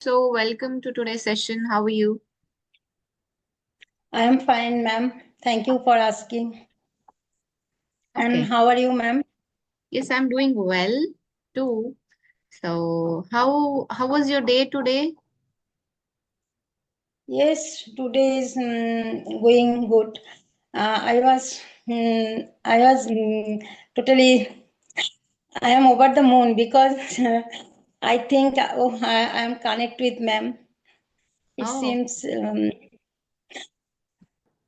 So, welcome to today's session. How are you? I am fine, ma'am. Thank you for asking. And Okay. how are you, ma'am? Yes, I'm doing well too. So, how was your day today? Yes, today is going good. I was totally, I am over the moon because I think I am connect with ma'am. It Oh, seems,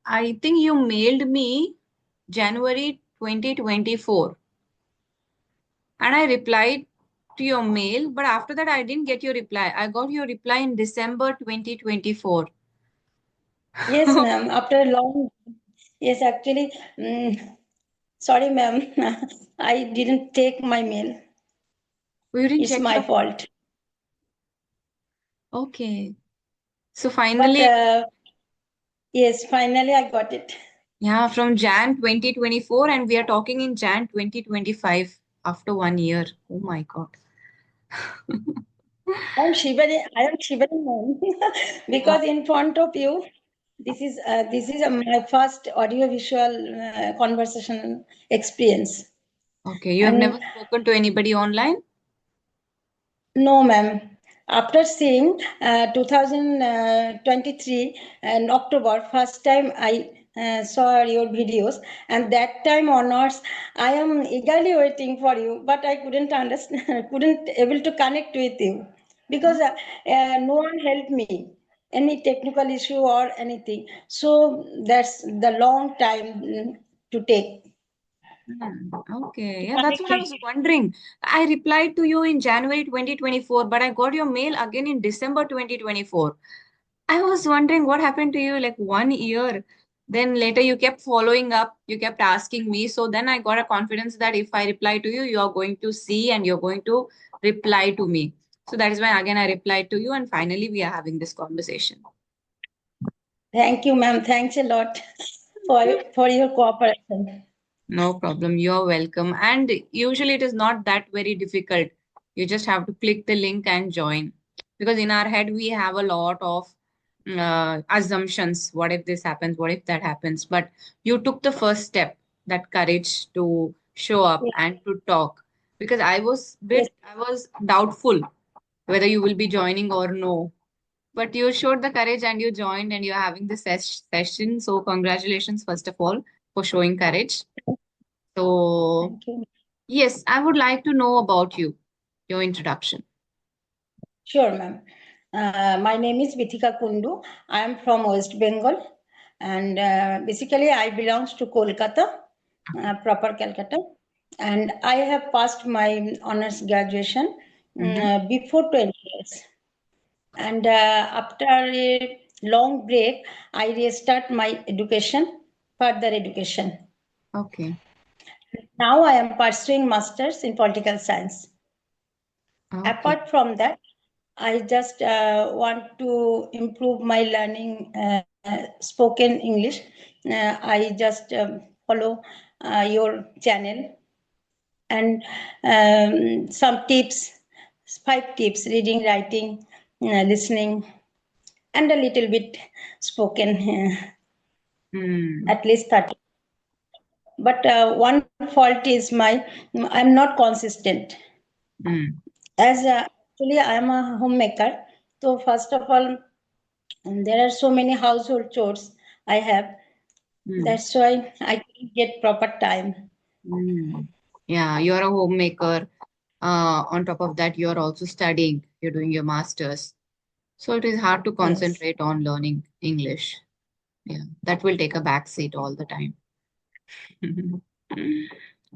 I think you mailed me January 2024 and I replied to your mail, but after that I didn't get your reply. I got your reply in December 2024. yes, ma'am. After a long, yes, actually, mm, sorry, ma'am. I didn't take my mail. You didn't It's check my your. fault. Okay. So But finally, yes, finally I got it. yeah, from Jan 2024, and we are talking in Jan 2025 after 1 year. Oh my God. I am shivering ma'am. Yeah. Because in front of you, this is my first audio visual conversation experience. Okay. You have And never spoken to anybody online? no, ma'am. After seeing 2023 and October, first time I saw your videos, and that time onwards, I am eagerly waiting for you, but I couldn't understand, couldn't able to connect with you because no one helped me, any technical issue or anything. So that's the long time to take Okay. to Yeah, that's connect what I with was you. wondering. I replied to you in January 2024, but I got your mail again in December 2024. I was wondering what happened to you like 1 year. Then later you kept following up, you kept asking me. So then I got a confidence that if I reply to you, you are going to see and you're going to reply to me. So that is why again I replied to you, and finally we are having this conversation. Thank you, ma'am. Thanks a lot for your cooperation. No problem. You're welcome. And usually it is not that very difficult. You just have to click the link and join. Because in our head, we have a lot of assumptions. What if this happens? What if that happens? But you took the first step, that courage to show up Yes, and to talk. Because yes, I was doubtful whether you will be joining or no. But you showed the courage and you joined and you're having this session. So congratulations, first of all, for showing courage. So, thank you. yes, I would like to know about you, your introduction. Sure, ma'am. My name is Bithika Kundu. I am from West Bengal, and basically I belongs to Kolkata, proper Calcutta, and I have passed my honors graduation Mm-hmm. before 20 years. And after a long break, I restart my education, further education. Okay. Now I am pursuing masters in political science. Okay. Apart from that, I just want to improve my learning spoken English. I just follow your channel and some tips, 5 tips: reading, writing, listening, and a little bit spoken, Mm. at least 30. But one fault is I'm not consistent. Mm. As actually I am a homemaker, so first of all, there are so many household chores I have. Mm. That's why I couldn't get proper time. Mm. Yeah, you're a homemaker. On top of that, you're also studying. You're doing your master's. So it is hard to Yes. concentrate on learning English. Yeah, that will take a back seat all the time.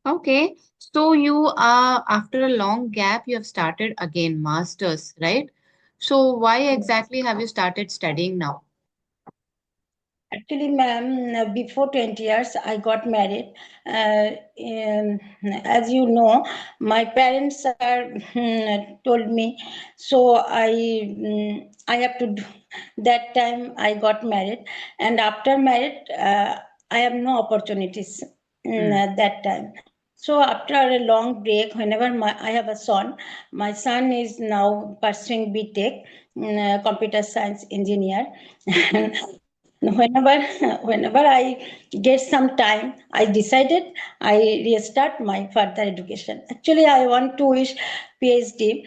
Okay, so you are, after a long gap, you have started again master's, right? So why Yes. exactly have you started studying now? Actually, ma'am, before 20 years, I got married. As you know, my parents are told me, so I have to do. That time I got married, and after married, I have no opportunities Mm. at that time. So after a long break, whenever I have a son, my son is now pursuing BTech. computer science engineer. And whenever I get some time, I decided I restart my further education. Actually, I want to wish PhD,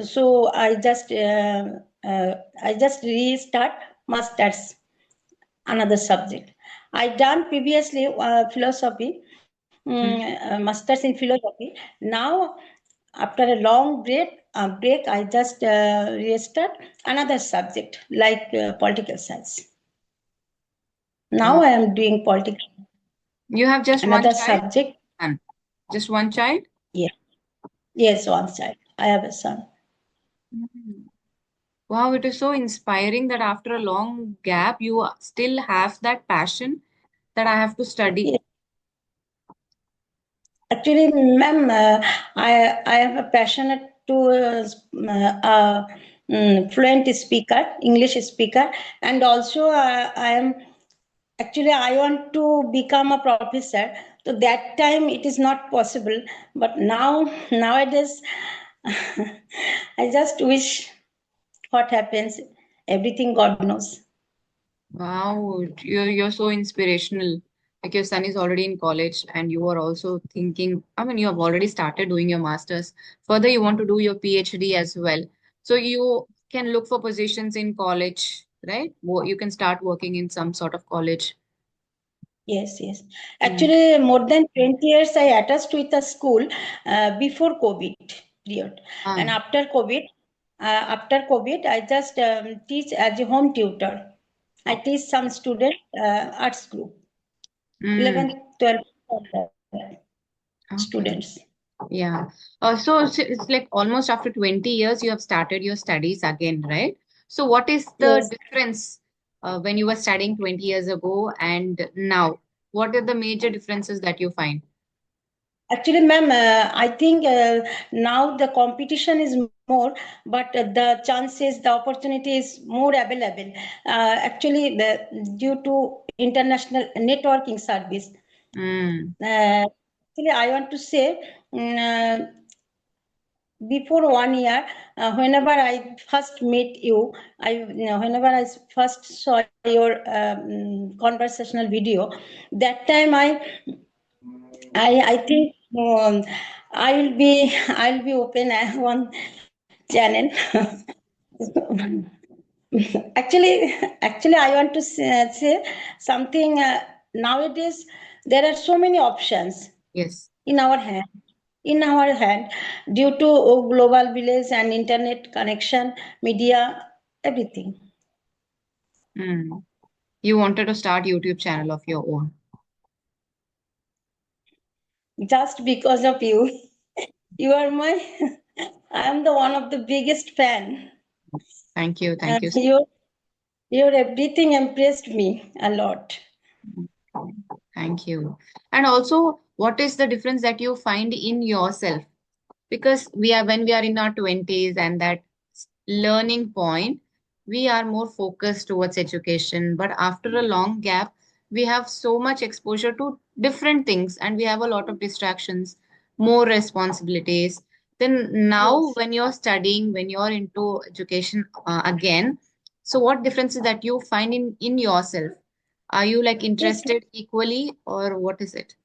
so I just restart masters, another subject. I done previously philosophy, Mm. masters in philosophy. Now, after a long break, I just restart another subject like political science. Now Oh, I am doing political, you have just one another child? subject. Son. Just one child? Yeah. Yes, one child. I have a son. Mm. Wow, it is so inspiring that after a long gap, you still have that passion that I have to study. Yeah. Actually, ma'am, I am a passionate to fluent speaker, English speaker, and also I am actually I want to become a professor. So that time it is not possible, but nowadays I just wish what happens. Everything God knows. Wow, you're so inspirational. Like your son is already in college and you are also thinking, I mean, you have already started doing your master's. Further, you want to do your PhD as well. So you can look for positions in college, right? You can start working in some sort of college. Yes, yes. Mm. Actually, more than 20 years I attached with a school before COVID period. And Ah. after COVID, I just teach as a home tutor. I teach some student arts group, Mm. 11th, 12th students. Okay. Yeah. So it's like almost after 20 years, you have started your studies again, right? So what is the Yes. difference when you were studying 20 years ago and now? What are the major differences that you find? Actually, ma'am, I think now the competition is more, but the chances, the opportunity is more available. Due to international networking service. Mm. Actually, I want to say, mm, uh, before 1 year, whenever I first met you, whenever I first saw your conversational video, that time I think I'll be open one channel. Actually, I want to say something. Nowadays, there are so many options Yes. in our hand. In our hand, due to global village and internet connection, media, everything. Mm. You wanted to start YouTube channel of your own. Just because of you, you are my. I am the one of the biggest fan. Thank you. Thank you. Your everything impressed me a lot. Thank you. And also, what is the difference that you find in yourself? Because we are when we are in our 20s and that learning point, we are more focused towards education. But after a long gap, we have so much exposure to different things and we have a lot of distractions, more responsibilities. Then now, Yes. when you're studying, when you're into education again, so what differences that you find in yourself? Are you like Yes. interested equally or what is it?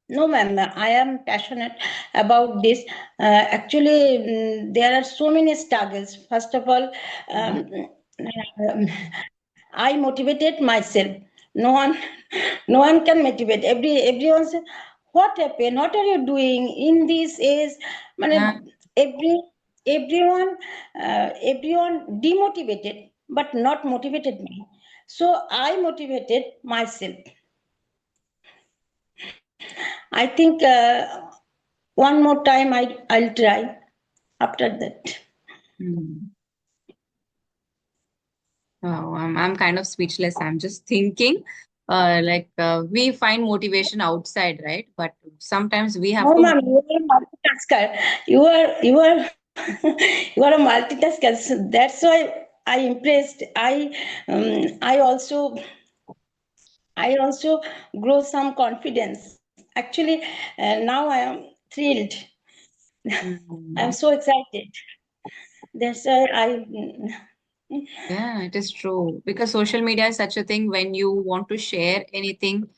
No, ma'am. I am passionate about this. There are so many struggles. First of all, Mm. um, I motivated myself. No one, no one can motivate. Everyone says, "What happened? What are you doing in this age?" Ah. Man, everyone, everyone demotivated, but not motivated me. So I motivated myself. I think one more time I'll try after that. Mm. Oh, I'm kind of speechless. I'm just thinking, we find motivation outside, right? But sometimes we have No, to. ma'am, you are a multitasker. You are you are a multitasker. So that's why I impressed. I also grow some confidence. Actually, now I am thrilled. I'm Mm. so excited. That's why Yeah, it is true. Because social media is such a thing when you want to share anything.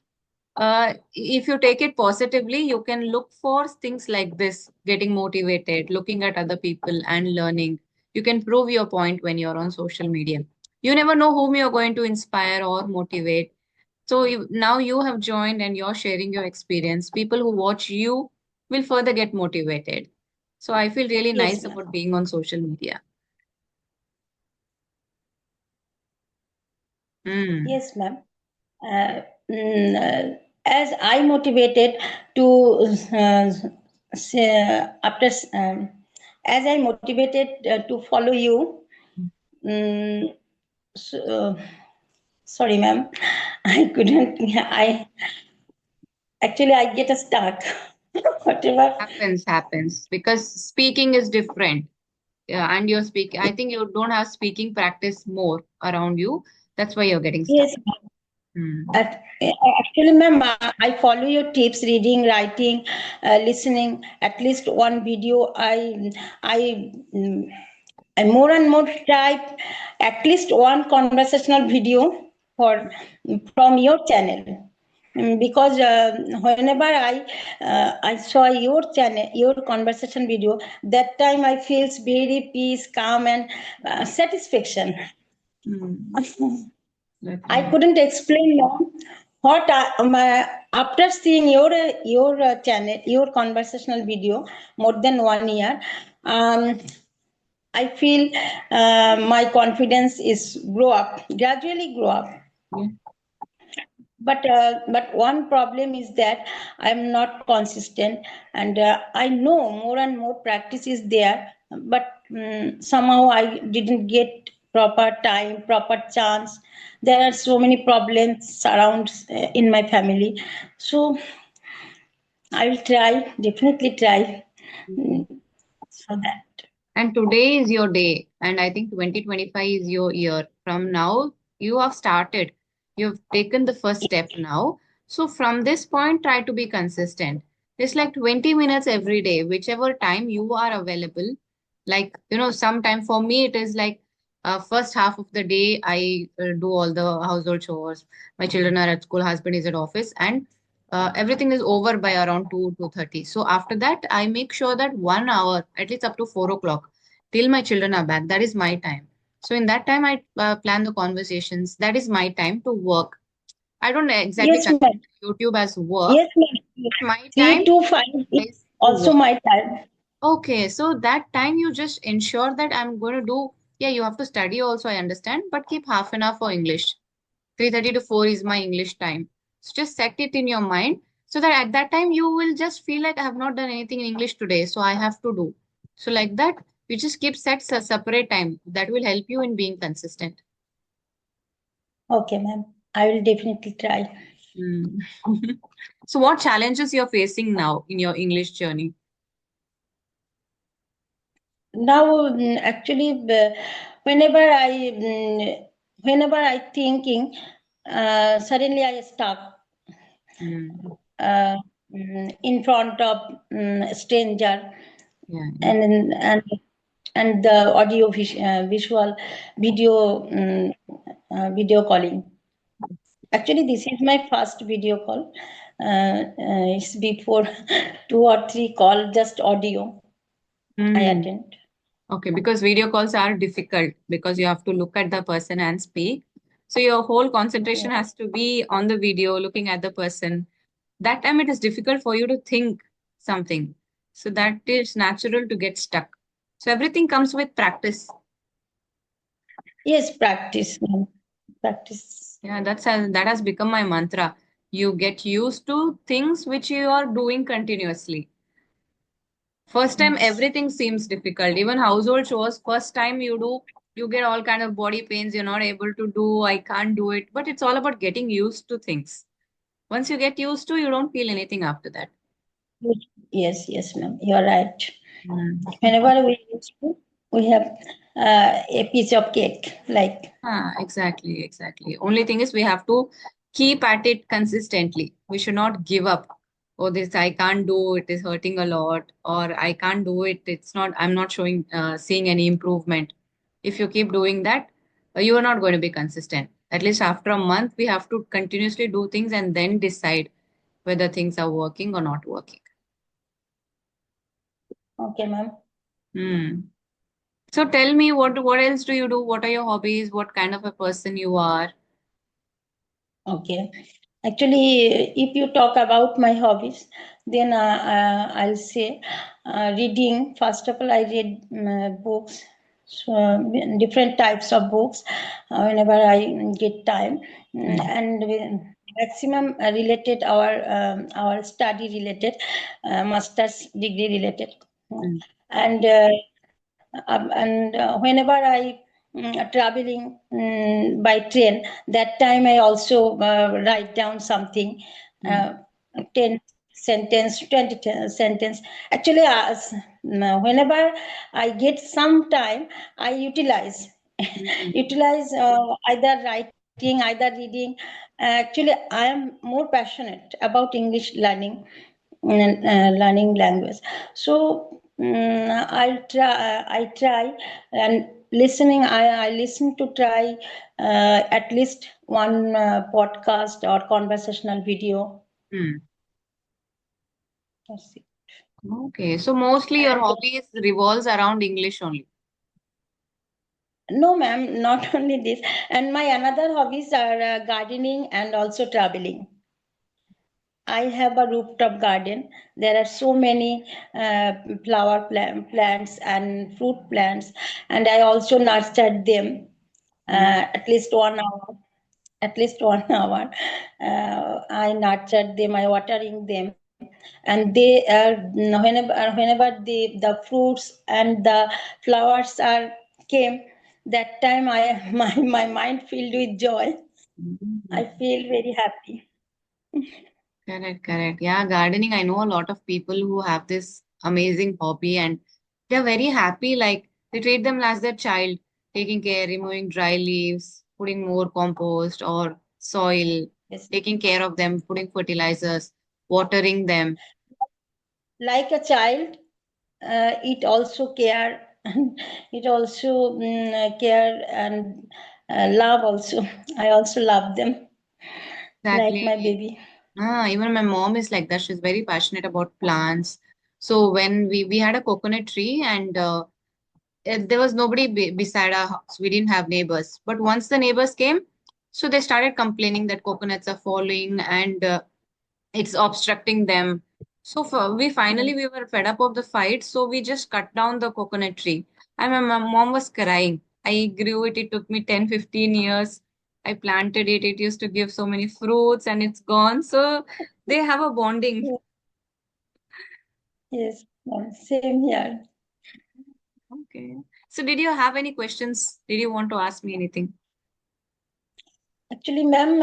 If you take it positively, you can look for things like this, getting motivated, looking at other people and learning. You can prove your point when you're on social media. You never know whom you're going to inspire or motivate. So now you have joined and you're sharing your experience. People who watch you will further get motivated. So I feel really yes, nice ma'am. about being on social media. Mm. Yes, ma'am. Uh, as I motivated to after as I motivated to follow you. mm so, sorry, ma'am. I couldn't. I get stuck. Whatever. Happens because speaking is different. Yeah, and you're speaking. I think you don't have speaking practice more around you. That's why you're getting stuck. Yes, Hmm. actually, ma'am, I follow your tips: reading, writing, listening. At least one video. I I more and more type at least one conversational video for from your channel. Because whenever I saw your channel, your conversation video, that time I feels very peace, calm, and satisfaction. Hmm. That's I nice. couldn't explain now after seeing your channel, your conversational video more than 1 year. Um, I feel my confidence is gradually grow up. Yeah. But one problem is that I'm not consistent, and I know more and more practice is there, but somehow I didn't get proper time, proper chance. There are so many problems around in my family, so I will try, definitely try, Mhm. so that. And today is your day. And I think 2025 is your year. From now, you have started. You've taken the first step now. So from this point, try to be consistent. It's like 20 minutes every day, whichever time you are available. Like, sometime for me, it is like first half of the day, I do all the household chores. My children are at school, husband is at office, and everything is over by around 2, 2:30. So after that, I make sure that 1 hour, at least up to 4 o'clock, till my children are back, that is my time. So in that time, I plan the conversations. That is my time to work. I don't exactly Yes, consider ma'am. YouTube as work. Yes, ma'am. My Three time to five is is to also work. my time. Okay, so that time you just ensure that I'm going to do, yeah, you have to study also, I understand, but keep half an hour for English. 3:30 to 4 is my English time. So just set it in your mind so that at that time you will just feel like I have not done anything in English today, so I have to do. So like that, you just keep set a separate time. That will help you in being consistent. Okay, ma'am. I will definitely try. Hmm. So what challenges you're facing now in your English journey? Now, actually, whenever I whenever I thinking, suddenly I stop Hmm. uh, in front of stranger, Yeah, yeah. and and the visual video video calling. Actually, this is my first video call. It's before two or three call, just audio I Hmm. attend. Okay, because video calls are difficult because you have to look at the person and speak. So your whole concentration has to be on the video, looking at the person. That time it is difficult for you to think something. So that is natural to get stuck. So everything comes with practice. Yes, practice, ma'am. Practice. Yeah, that has become my mantra. You get used to things which you are doing continuously. First time Yes. everything seems difficult. Even household chores, first time you do, you get all kind of body pains. You're not able to do. I can't do it. But it's all about getting used to things. Once you get used to, you don't feel anything after that. Yes, yes, ma'am. You're right. Mm. Whenever we used to, we have a piece of cake, like. Exactly, exactly. Only thing is we have to keep at it consistently. We should not give up. oh, this I can't do, it is hurting a lot, or I can't do it, it's not, I'm not showing, seeing any improvement. If you keep doing that, you are not going to be consistent. At least after a month, we have to continuously do things and then decide whether things are working or not working. Okay, ma'am. Hmm. So tell me, what else do you do? What are your hobbies? What kind of a person you are? Okay. Actually, if you talk about my hobbies, then I'll say reading. First of all, I read books, so, different types of books whenever I get time, Hmm. and maximum related our study related, master's degree related, Hmm. and whenever I traveling by train, that time I also write down something, Hmm. uh, 10 sentence, 20 sentence. Actually, whenever I get some time, I utilize Hmm. utilize either writing, either reading. Actually, I am more passionate about English learning, learning language. So I try and listening. I listen to try at least one podcast or conversational video. Hmm. That's it. Okay, so mostly your And hobbies revolves around English only. no, ma'am, not only this. And my another hobbies are gardening and also traveling. I have a rooftop garden. There are so many plants and fruit plants, and I also nurtured them Hmm. at least 1 hour. At least 1 hour, I nurtured them. I watering them, and they are whenever the fruits and the flowers are came. That time, I my mind filled with joy. I Hmm. feel very happy. Correct, correct. Yeah, gardening. I know a lot of people who have this amazing hobby and they're very happy. Like they treat them as their child, taking care, removing dry leaves, putting more compost or soil, Yes. taking care of them, putting fertilizers, watering them. Like a child, it also care, it also care and love also. I also love them like Exactly. my baby. Even my mom is like that. She's very passionate about plants. So when we had a coconut tree and there was nobody beside our house. We didn't have neighbors. But once the neighbors came, so they started complaining that coconuts are falling and it's obstructing them. So we finally we were fed up of the fight. So we just cut down the coconut tree. And my mom was crying. I grew it. It took me 10-15 years. I planted it. It used to give so many fruits and it's gone. So they have a bonding. Yes, same here. Okay. So did you have any questions? Did you want to ask me anything? Actually, ma'am,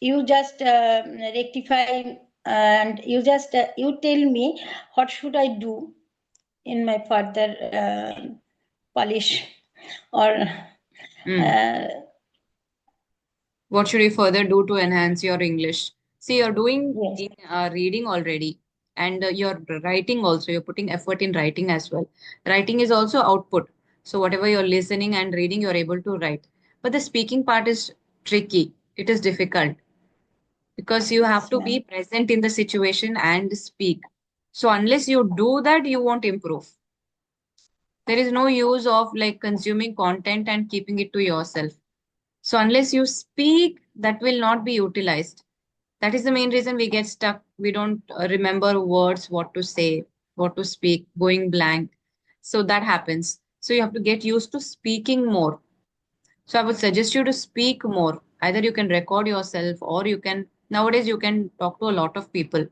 you just rectify and you just you tell me what should I do in my further polish or Mm. uh, What should you further do to enhance your English? See, you're doing yes. in reading already, and you're writing also. You're putting effort in writing as well. Writing is also output. So whatever you're listening and reading, you're able to write. But the speaking part is tricky. It is difficult because you have Yes, to be ma'am. present in the situation and speak. So unless you do that, you won't improve. There is no use of like consuming content and keeping it to yourself. So unless you speak, that will not be utilized. That is the main reason we get stuck. We don't remember words, what to say, what to speak, going blank. So that happens. So you have to get used to speaking more. So I would suggest you to speak more. Either you can record yourself or you can, nowadays, you can talk to a lot of people,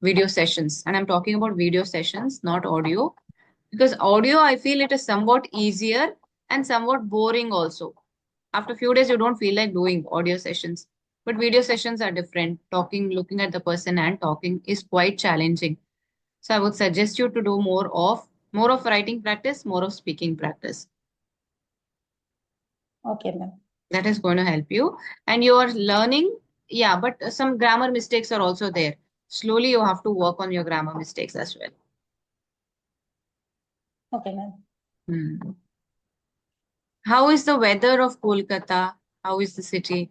video sessions. And I'm talking about video sessions, not audio. Because audio, I feel it is somewhat easier and somewhat boring also. After a few days, you don't feel like doing audio sessions. But video sessions are different. Talking, looking at the person and talking is quite challenging. So I would suggest you to do more of writing practice, more of speaking practice. Okay, ma'am. That is going to help you. And you are learning, yeah, but some grammar mistakes are also there. Slowly you have to work on your grammar mistakes as well. Okay, ma'am. Hmm. How is the weather of Kolkata? How is the city?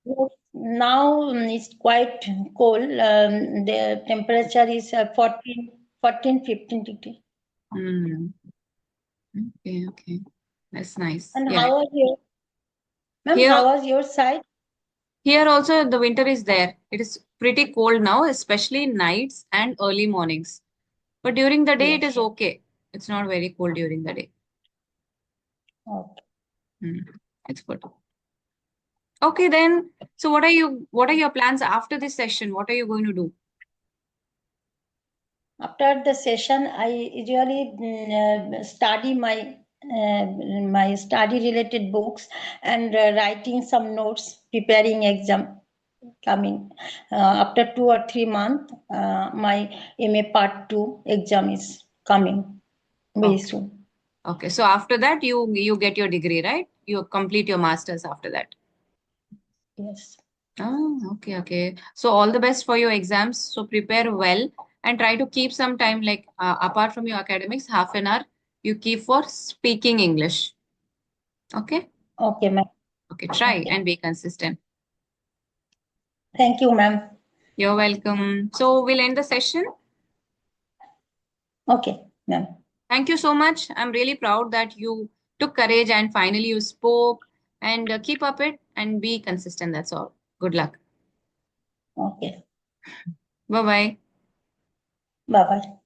Yes, now it's quite cold. The temperature is 14, 15 degree. Hmm. Okay, okay. That's nice. And Yeah. how are you, ma'am? Here, How was your side? here also the winter is there. It is pretty cold now, especially nights and early mornings. But during the day, it is Yes. okay. It's not very cold during the day. Okay. Hmm. It's good. Okay, then. So what are your plans after this session? What are you going to do? After the session, I usually study my study related books and writing some notes, preparing exam coming. After 2 or 3 months, my MA Part 2 exam is coming very Okay. soon. Okay. So after that, you get your degree, right? You complete your masters after that. Yes. Oh, okay, okay. So all the best for your exams. So prepare well and try to keep some time, like apart from your academics, half an hour you keep for speaking English. Okay? Okay, ma'am. Okay, try Okay. and be consistent. Thank you, ma'am. You're welcome. So we'll end the session. Okay, ma'am. Thank you so much. I'm really proud that you took courage and finally you spoke and keep up it and be consistent. That's all. Good luck. Okay. Bye bye. Bye bye.